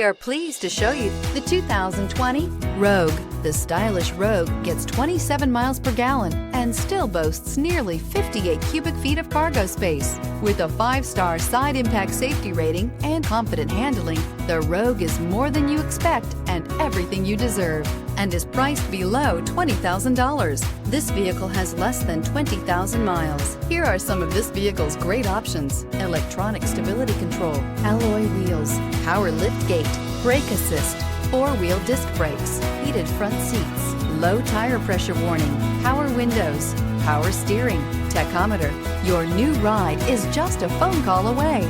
We are pleased to show you the 2020 Rogue. The stylish Rogue gets 27 miles per gallon and still boasts nearly 58 cubic feet of cargo space. With a 5-star side impact safety rating and confident handling, the Rogue is more than you expect and everything you deserve, and is priced below $20,000. This vehicle has less than 20,000 miles. Here are some of this vehicle's great options: electronic stability control, alloy wheels, power liftgate, brake assist, 4-wheel disc brakes, heated front seats, low tire pressure warning, power windows, power steering, tachometer. Your new ride is just a phone call away.